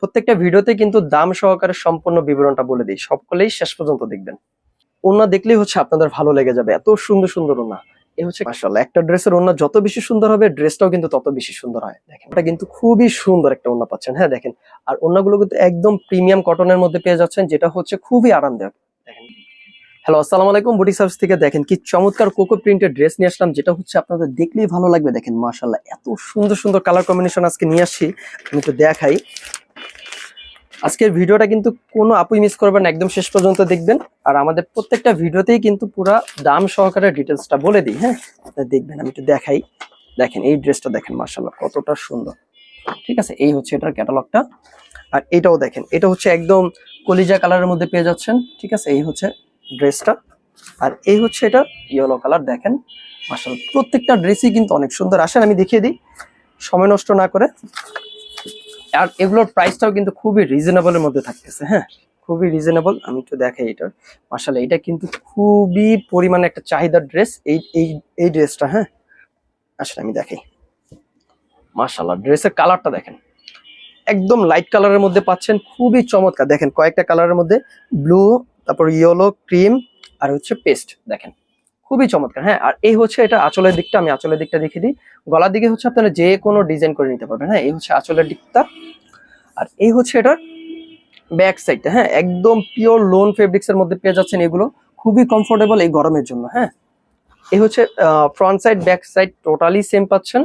প্রত্যেকটা ভিডিওতে কিন্তু দাম সহকারে সম্পূর্ণ বিবরণটা বলে দিই, সকলেই শেষ পর্যন্ত দেখবেন। ওড়না দেখলেই হচ্ছে আপনাদের ভালো লেগে যাবে, এত সুন্দর সুন্দর ওড়না। এই হচ্ছে মাশাআল্লাহ, একটা ড্রেসের ওড়না যত বেশি সুন্দর হবে ড্রেসটাও কিন্তু তত বেশি সুন্দর হয়। দেখেন এটা কিন্তু খুবই সুন্দর একটা ওড়না পাচ্ছেন। হ্যাঁ দেখেন, আর ওড়নাগুলো কিন্তু একদম প্রিমিয়াম কটনের মধ্যে পেয়ে যাচ্ছেন, যেটা হচ্ছে খুবই আরামদায়ক। দেখেন, হ্যালো আসসালামু আলাইকুম, বুটিক সার্ভিস থেকে দেখেন কি চমৎকার কোকো প্রিন্টের ড্রেস নিয়ে আসলাম, যেটা হচ্ছে আপনাদের দেখলেই ভালো লাগবে। দেখেন মাশাআল্লাহ, এত সুন্দর সুন্দর কালার কম্বিনেশন আজকে নিয়ে আসছি, আমি একটু দেখাই। আজকের ভিডিওটা কিন্তু কোনো আপুই মিস করবেন না, একদম শেষ পর্যন্ত দেখবেন। আর আমাদের প্রত্যেকটা ভিডিওতেই কিন্তু পুরো দাম সহকারে ডিটেলসটা বলে দিই। হ্যাঁ আপনারা দেখবেন, আমি একটু দেখাই। দেখেন এই ড্রেসটা দেখেন মাশাআল্লাহ কতটা সুন্দর। ঠিক আছে, এই হচ্ছে এটার ক্যাটালগটা। আর এটাও দেখেন, এটা হচ্ছে একদম কলিজা কালারের মধ্যে পেয়ে যাচ্ছেন। ঠিক আছে, এই হচ্ছে ড্রেসটা। আর এই হচ্ছে এটা ইয়েলো কালার। দেখেন মাশাআল্লাহ, প্রত্যেকটা ড্রেসই কিন্তু অনেক সুন্দর। আসেন আমি দেখিয়ে দিই সময় নষ্ট না করে। আর এগুলোর প্রাইসটাও কিন্তু খুবই রিজনেবলের মধ্যে থাকতেছে। হ্যাঁ খুবই রিজনেবল, আমি একটু দেখাই এটার। মাশাআল্লাহ, এটা কিন্তু খুবই পরিমাণে একটা চাহিদার ড্রেস, এই ড্রেসটা। হ্যাঁ আসলে আমি দেখাই। মাশাআল্লাহ, ড্রেসের কালারটা দেখেন, একদম লাইট কালারের মধ্যে পাচ্ছেন, খুবই চমৎকার। দেখেন কয়েকটা কালারের মধ্যে, ব্লু, তারপর ইয়েলো, ক্রিম, আর হচ্ছে পেস্ট। দেখেন খুবই চমৎকার। হ্যাঁ, আর এই হচ্ছে এটা আঁচলের দিকটা, আমি আঁচলের দিকটা দেখিয়ে দিই। গলার দিকে হচ্ছে আপনারা যে কোনো ডিজাইন করে নিতে পারবেন। হ্যাঁ, এই হচ্ছে আঁচলের দিকটা। আর এই হচ্ছে এটার ব্যাক সাইডটা। হ্যাঁ, একদম পিওর লোন ফেব্রিক্স এর মধ্যে পেয়ে যাচ্ছেন এগুলো, খুবই কমফোর্টেবল এই গরমের জন্য। হ্যাঁ, এই হচ্ছে front side back side totally same পাচ্ছেন।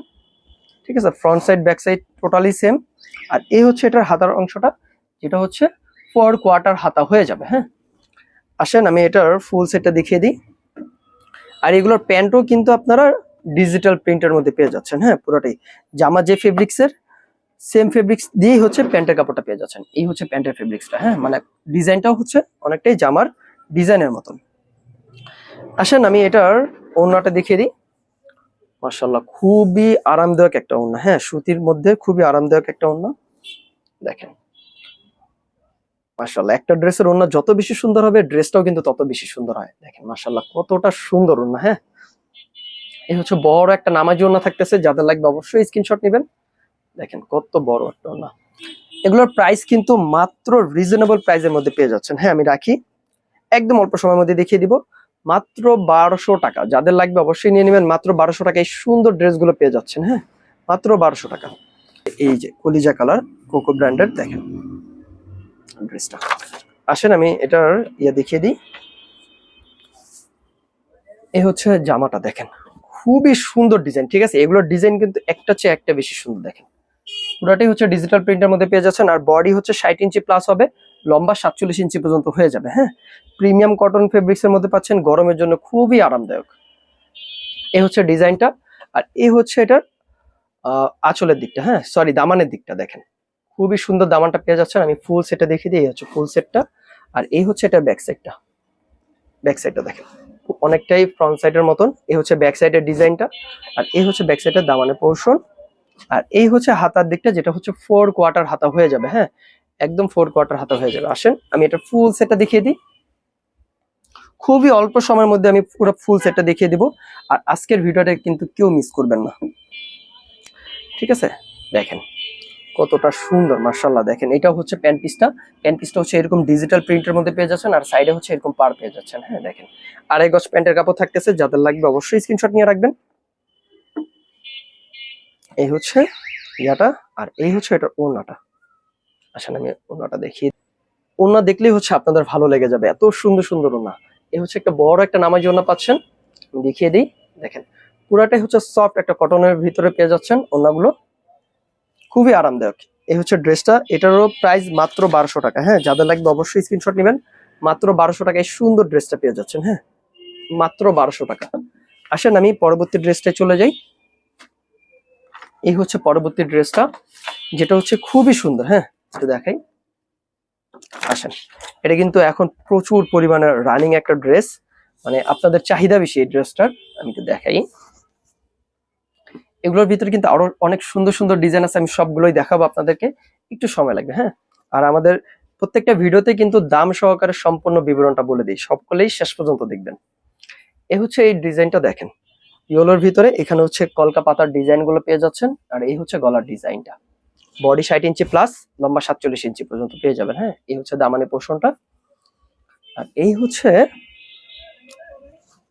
ঠিক আছে, front side back side totally same. আর এই হচ্ছে এটার হাতার অংশটা, যেটা হচ্ছে 4 কোয়ার্টার হাতা হয়ে যাবে। হ্যাঁ, আসেন আমি এটার ফুল সেটটা দেখিয়ে দিই। আর এগুলোর প্যান্টও কিন্তু আপনারা ডিজিটাল প্রিন্টের মধ্যে পেয়ে যাচ্ছেন। হ্যাঁ, পুরোটাই জামা যে ফেব্রিক্সের, সেম ফেব্রিক্স দিয়েই হচ্ছে প্যান্টের কাপড়টা পেয়ে যাচ্ছেন। এই হচ্ছে প্যান্টের ফেব্রিক্সটা। হ্যাঁ, মানে ডিজাইনটাও হচ্ছে অনেকটাই জামার ডিজাইনের মতন। আসেন আমি এটার ওড়নাটা দেখিয়ে দিই। মাশাআল্লাহ, খুবই আরামদায়ক একটা ওড়না। হ্যাঁ, সুতির মধ্যে খুবই আরামদায়ক একটা ওড়না। দেখেন মাশাআল্লাহ, একটা ড্রেসের ওড়না যত বেশি সুন্দর হবে ড্রেসটাও কিন্তু তত বেশি সুন্দর হয়। দেখেন মাশাআল্লাহ কতটা সুন্দর ওড়না। হ্যাঁ, এই হচ্ছে বড় একটা নামাজি ওড়না থাকতেছে, যাদের লাগবে অবশ্যই স্ক্রিনশট নেবেন। দেখেন কত বড় একটা ওড়না। এগুলোর প্রাইস কিন্তু মাত্র রিজনেবল প্রাইসের মধ্যে পেয়ে যাচ্ছেন। হ্যাঁ, আমি রাখি, একদম অল্প সময়ের মধ্যে দেখিয়ে দিব। মাত্র 1200 টাকা, যাদের লাগবে অবশ্যই নিয়ে নেবেন। মাত্র 1200 টাকা এই সুন্দর ড্রেসগুলো পেয়ে যাচ্ছেন। হ্যাঁ, মাত্র 1200 টাকা। এই যে কলিজা কালার কোকো ব্র্যান্ডের, দেখেন ড্রেসটা। আসেন আমি এটার দেখিয়ে দিই। এই হচ্ছে জামাটা। দেখেন খুবই সুন্দর ডিজাইন। ঠিক আছে, এগুলোর ডিজাইন কিন্তু একটা চেয়ে একটা বেশি সুন্দর। দেখেন পুরাটাই হচ্ছে ডিজিটাল প্রিন্টের মধ্যে পেয়ে যাচ্ছেন। আর বডি হচ্ছে 60 ইঞ্চি প্লাস হবে, লম্বা 47 ইঞ্চি পর্যন্ত হয়ে যাবে। হ্যাঁ, প্রিমিয়াম কটন ফেব্রিক্স এর মধ্যে পাচ্ছেন, গরমের জন্য খুবই আরামদায়ক। এই হচ্ছে ডিজাইনটা। আর এই হচ্ছে এটার আঁচলের দিকটা। হ্যাঁ সরি, দামানের দিকটা। দেখেন খুবই সুন্দর দামানটা পেয়ে যাচ্ছেন। আমি ফুল সেটটা দেখিয়ে দিই। এই হচ্ছে ফুল সেটটা। আর এই হচ্ছে এটার ব্যাক সাইডটা। ব্যাক সাইডটা দেখেন অনেকটাই ফ্রন্ট সাইডের মতন। এই হচ্ছে ব্যাক সাইডের ডিজাইনটা। আর এই হচ্ছে ব্যাক সাইডের দামানের পোর্শন। আর এই হচ্ছে হাতার দিকটা, যেটা হচ্ছে 4 কোয়ার্টার হাতা হয়ে যাবে। হ্যাঁ, একদম 4 কোয়ার্টার হাতা হয়ে যাবে। আসেন আমি এটা ফুল সেটটা দেখিয়ে দিই। খুবই অল্প সময়ের মধ্যে আমি পুরো ফুল সেটটা দেখিয়ে দিব। আর আজকের ভিডিওটা কিন্তু কেউ মিস করবেন না। ঠিক আছে, দেখেন কতটা সুন্দর মাশাআল্লাহ। দেখেন এটা হচ্ছে প্যান্ট পিসটা। প্যান্ট পিসটা হচ্ছে এরকম ডিজিটাল প্রিন্টের মধ্যে পেয়ে যাচ্ছেন, আর সাইডে হচ্ছে এরকম পার পেয়ে যাচ্ছেন। হ্যাঁ দেখেন, 2.5 গজ প্যান্টের কাপড় থাকতেছে, যাদের লাগবে অবশ্যই স্ক্রিনশট নিয়ে রাখবেন। এই হচ্ছে ইয়াটা। আর এই হচ্ছে এটা ওড়নাটা। আসলে আমি ওড়নাটা দেখি, ওড়না দেখলেই হচ্ছে আপনাদের ভালো লেগে যাবে, এত সুন্দর সুন্দর ওড়না। এই হচ্ছে একটা বড় একটা নামাজি ওড়না পাচ্ছেন, আমি দেখিয়ে দিই। দেখেন পুরাটাই হচ্ছে সফট একটা কটনের ভিতরে পেয়ে যাচ্ছেন ওড়নাগুলো, খুবই আরামদায়ক। এই হচ্ছে ড্রেসটা, এটারও প্রাইস মাত্র 1200 টাকা। হ্যাঁ, যাদের লাগবে অবশ্যই স্ক্রিনশট নেবেন। মাত্র 1200 টাকায় সুন্দর ড্রেসটা পেয়ে যাচ্ছেন। হ্যাঁ, মাত্র 1200 টাকা। আসেন আমি পরবর্তী ড্রেসটায় চলে যাই। এই হচ্ছে পরবর্তী ড্রেসটা, যেটা হচ্ছে খুবই সুন্দর। হ্যাঁ, একটু দেখাই। আসেন, এটা কিন্তু এখন প্রচুর পরিমাণে রানিং একটা ড্রেস, মানে আপনাদের চাহিদা বেশি এই ড্রেসটার। আমি একটু দেখাই। এগুলোর ভিতরে কিন্তু আরো অনেক সুন্দর সুন্দর ডিজাইন আছে, আমি সবগুলোই দেখাবো আপনাদেরকে, একটু সময় লাগবে। হ্যাঁ, আর আমাদের প্রত্যেকটা ভিডিওতে কিন্তু দাম সহকারে সম্পূর্ণ বিবরণটা বলে দিই, সকলেই শেষ পর্যন্ত দেখবেন। এই হচ্ছে এই ডিজাইনটা। দেখেন ইয়েলোর ভিতরে এখানে হচ্ছে কলকা পাতার ডিজাইন গুলো পেয়ে যাচ্ছেন। আর এই হচ্ছে গলার ডিজাইনটা। বডি 60 ইঞ্চি প্লাস, লম্বা 47 ইঞ্চি পর্যন্ত পেয়ে যাবেন। হ্যাঁ, এই হচ্ছে দামানি পোর্শনটা। আর এই হচ্ছে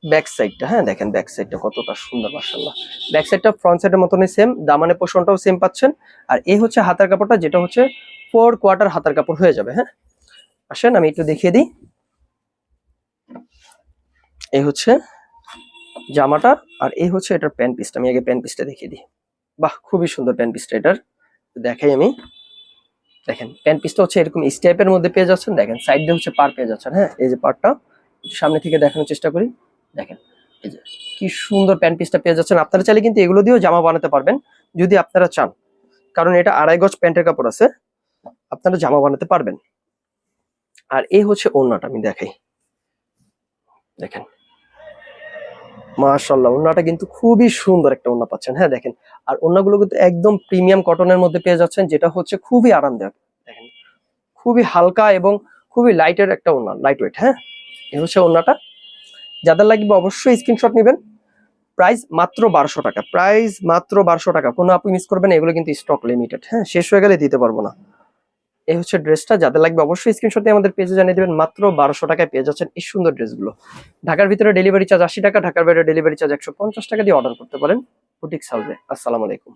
ব্যাক সাইডটা। হ্যাঁ, দেখেন ব্যাক সাইডটা কতটা সুন্দর মাশাআল্লাহ। ব্যাক সাইডটা ফ্রন্ট সাইডের মতনই সেম, দামানে পোর্শনটাও সেম পাচ্ছেন। আর এই হচ্ছে হাতার কাপড়টা, যেটা হচ্ছে 4 কোয়ার্টার হাতার কাপড় হয়ে যাবে। হ্যাঁ, আসেন আমি একটু দেখিয়ে দিই। এই হচ্ছে জামাটা, আর এই হচ্ছে এটার প্যান্ট পিসটা। আমি আগে প্যান্ট পিসটা দেখিয়ে দিই। বাহ, খুবই সুন্দর প্যান্ট পিসটা এটার। দেখাই আমি। দেখেন প্যান্ট পিসটা হচ্ছে এরকম স্টেপের মধ্যে পেয়ে যাচ্ছেন। দেখেন সাইড দিয়ে হচ্ছে পার পেয়ে যাচ্ছেন। হ্যাঁ, এই যে পারটা একটু সামনে থেকে দেখানোর চেষ্টা করি। দেখেন এই যে কি সুন্দর প্যান্ট পিসটা পেয়ে যাচ্ছেন। আপনারা চাইলে কিন্তু এগুলো দিয়েও জামা বানাতে পারবেন যদি আপনারা চান, কারণ এটা 2.5 গজ প্যান্টের কাপড় আছে, আপনারা জামা বানাতে পারবেন। আর এই হচ্ছে ওড়নাটা, আমি দেখাই। দেখেন মাশাআল্লাহ, ওড়নাটা কিন্তু খুবই সুন্দর একটা ওড়না পাচ্ছেন। হ্যাঁ দেখেন, আর ওড়নাগুলো কিন্তু একদম প্রিমিয়াম কটনের মধ্যে পেয়ে যাচ্ছেন, যেটা হচ্ছে খুবই আরামদায়ক। দেখেন খুবই হালকা এবং খুবই লাইটের একটা ওড়না, লাইট ওয়েট। হ্যাঁ, এই হচ্ছে ওড়নাটা। যাদের লাগবে অবশ্যই স্ক্রিনশট নেবেন। প্রাইস মাত্র 1200 টাকা, প্রাইস মাত্র 1200 টাকা। কোনো আপনি মিস করবেন না, এগুলো কিন্তু স্টক লিমিটেড। হ্যাঁ, শেষ হয়ে গেলে দিতে পারবো না। এই হচ্ছে ড্রেসটা, যাদের লাগবে অবশ্যই স্ক্রিনশট দিয়ে আমাদের পেজে জানিয়ে দেবেন। মাত্র 1200 টাকায় পেয়ে যাচ্ছেন এই সুন্দর ড্রেসগুলো। ঢাকার ভিতরে ডেলিভারি চার্জ 80 টাকা, ঢাকার বাইরে ডেলিভারি চার্জ 150 টাকা দিয়ে অর্ডার করতে পারেন বুটিক হাউসে। আসসালামু আলাইকুম।